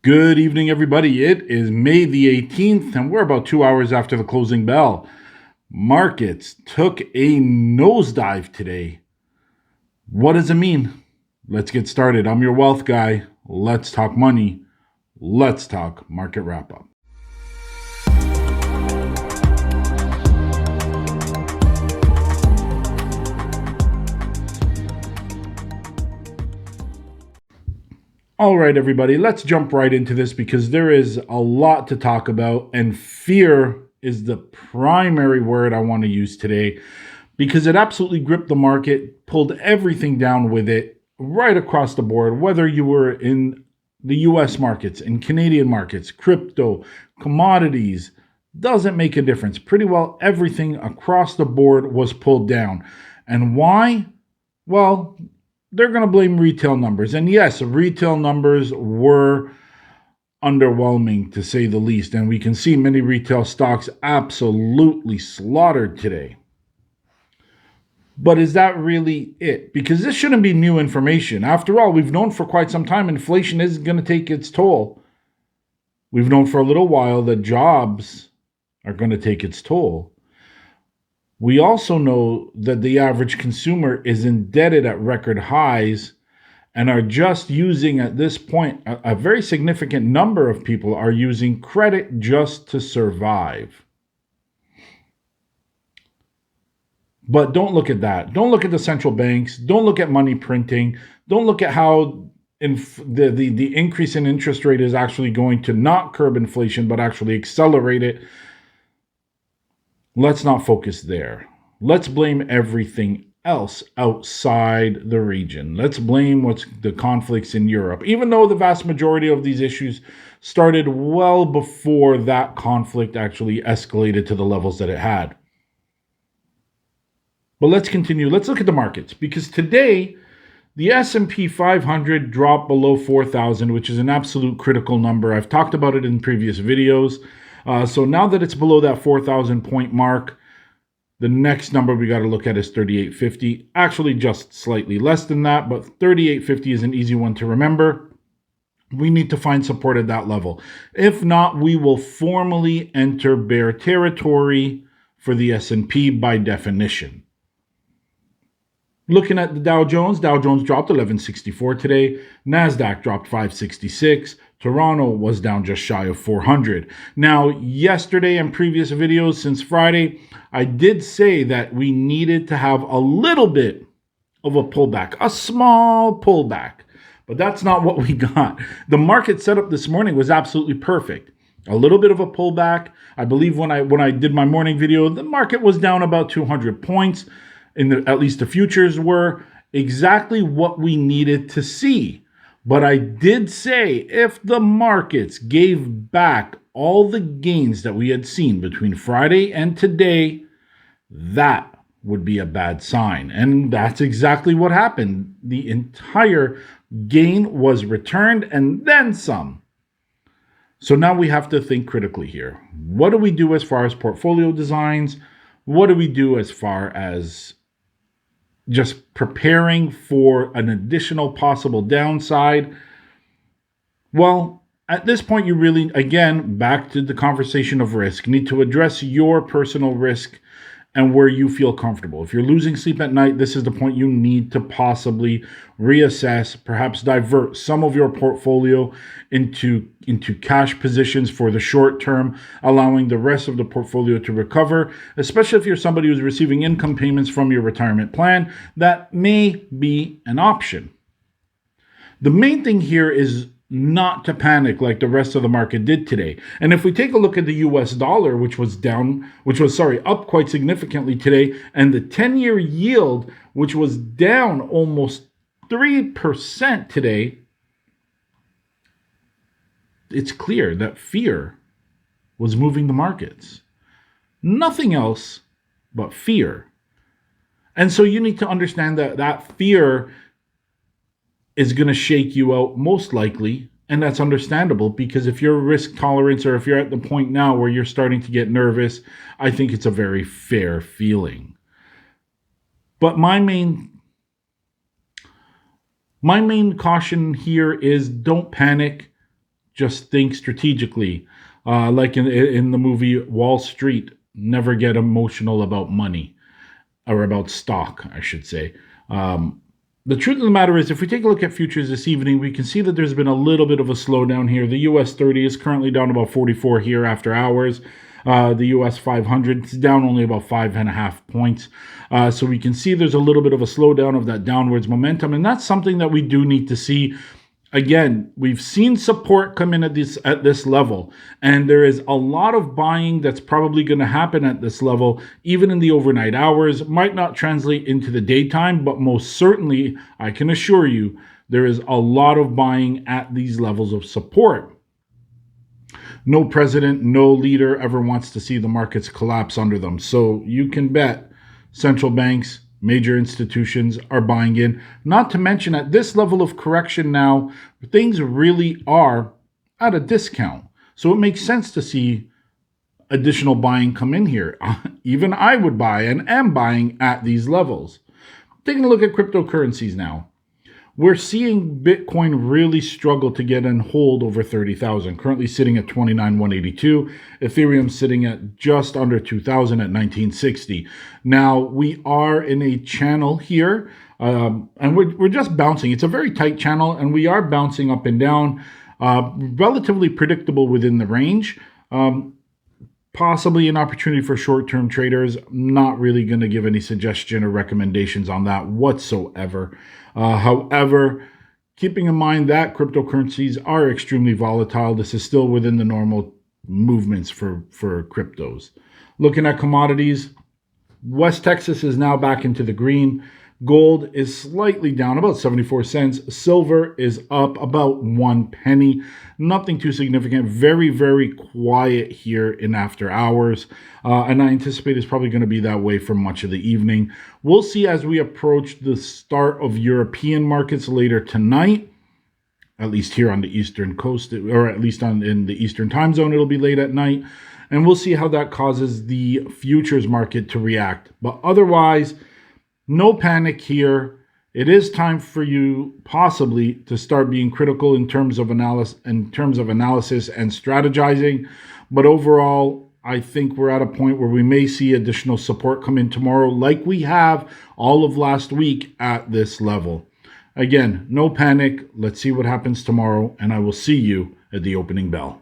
Good evening, everybody. It is May the 18th, and we're about 2 hours after the closing bell. Markets took a nosedive today. What does it mean? Let's get started. I'm your wealth guy. Let's talk money. Let's talk market wrap up. All right, everybody, let's jump right into this because there is a lot to talk about, and fear is the primary word I want to use today because it absolutely gripped the market, pulled everything down with it right across the board, whether you were in the US markets, in Canadian markets, crypto, commodities, doesn't make a difference. Pretty well everything across the board was pulled down. And why? Well, they're going to blame retail numbers. And yes, retail numbers were underwhelming to say the least. And we can see many retail stocks absolutely slaughtered today. But is that really it? Because this shouldn't be new information. After all, we've known for quite some time inflation is going to take its toll. We've known for a little while that jobs are going to take its toll. We also know that the average consumer is indebted at record highs and are just using, at this point, a very significant number of people are using credit just to survive. But don't look at that. Don't look at the central banks. Don't look at money printing. Don't look at how the increase in interest rate is actually going to not curb inflation, but actually accelerate it. Let's not focus there. Let's blame everything else outside the region. Let's blame what's the conflicts in Europe, even though the vast majority of these issues started well before that conflict actually escalated to the levels that it had. But let's continue. Let's look at the markets, because today the S&P 500 dropped below 4,000, which is an absolute critical number. I've talked about it in previous videos. So now that it's below that 4,000 point mark, the next number we got to look at is 3850. Actually, just slightly less than that, but 3850 is an easy one to remember. We need to find support at that level. If not, we will formally enter bear territory for the S&P by definition. Looking at the Dow Jones dropped 1164 today. NASDAQ dropped 566. Toronto was down just shy of 400. Now, yesterday and previous videos since Friday, I did say that we needed to have a little bit of a pullback, a small pullback. But that's not what we got. The market setup this morning was absolutely perfect. A little bit of a pullback. I believe when I did my morning video, the market was down about 200 points. At least the futures were exactly what we needed to see. But I did say if the markets gave back all the gains that we had seen between Friday and today, that would be a bad sign. And that's exactly what happened. The entire gain was returned and then some. So now we have to think critically here. What do we do as far as portfolio designs? What do we do as far as just preparing for an additional possible downside? Well, at this point, you really, again, back to the conversation of risk, need to address your personal risk and where you feel comfortable. If you're losing sleep at night, this is the point you need to possibly reassess, perhaps divert some of your portfolio into cash positions for the short term, allowing the rest of the portfolio to recover, especially if you're somebody who's receiving income payments from your retirement plan. That may be an option. The main thing here is not to panic like the rest of the market did today. And if we take a look at the US dollar, which was up quite significantly today, and the 10-year yield, which was down almost 3% today, it's clear that fear was moving the markets. Nothing else but fear. And so you need to understand that that fear is going to shake you out most likely, and that's understandable, because if your risk tolerance, or if you're at the point now where you're starting to get nervous, I think it's a very fair feeling. But my main caution here is don't panic, Just think strategically. Like in the movie Wall Street, never get emotional about money or about stock, I should say. The truth of the matter is, if we take a look at futures this evening, we can see that there's been a little bit of a slowdown here. The US 30 is currently down about 44 here after hours. The US 500 is down only about 5.5 points. So we can see there's a little bit of a slowdown of that downwards momentum, and that's something that we do need to see. Again, we've seen support come in at this level, and there is a lot of buying that's probably going to happen at this level, even in the overnight hours. Might not translate into the daytime, but most certainly, I can assure you, there is a lot of buying at these levels of support. No president, no leader ever wants to see the markets collapse under them. So you can bet central banks, major institutions are buying in. Not to mention, at this level of correction now, things really are at a discount. So it makes sense to see additional buying come in here. Even I would buy and am buying at these levels. Taking a look at cryptocurrencies now. We're seeing Bitcoin really struggle to get and hold over 30,000, currently sitting at 29,182. Ethereum sitting at just under 2,000 at 1960. Now, we are in a channel here, and we're just bouncing. It's a very tight channel, and we are bouncing up and down, relatively predictable within the range. Possibly an opportunity for short-term traders. Not really going to give any suggestion or recommendations on that whatsoever. However, keeping in mind that cryptocurrencies are extremely volatile, this is still within the normal movements for cryptos. Looking at commodities, West Texas is now back into the green. Gold is slightly down, about 74 cents. Silver is up about 1 penny. Nothing too significant. Very, very quiet here in after hours. And I anticipate it's probably going to be that way for much of the evening. We'll see as we approach the start of European markets later tonight. At least here on the Eastern coast, or at least in the Eastern time zone, it'll be late at night. And we'll see how that causes the futures market to react. But otherwise, no panic here. It is time for you possibly to start being critical in terms of analysis and strategizing. But overall, I think we're at a point where we may see additional support come in tomorrow, like we have all of last week at this level. Again, no panic. Let's see what happens tomorrow, and I will see you at the opening bell.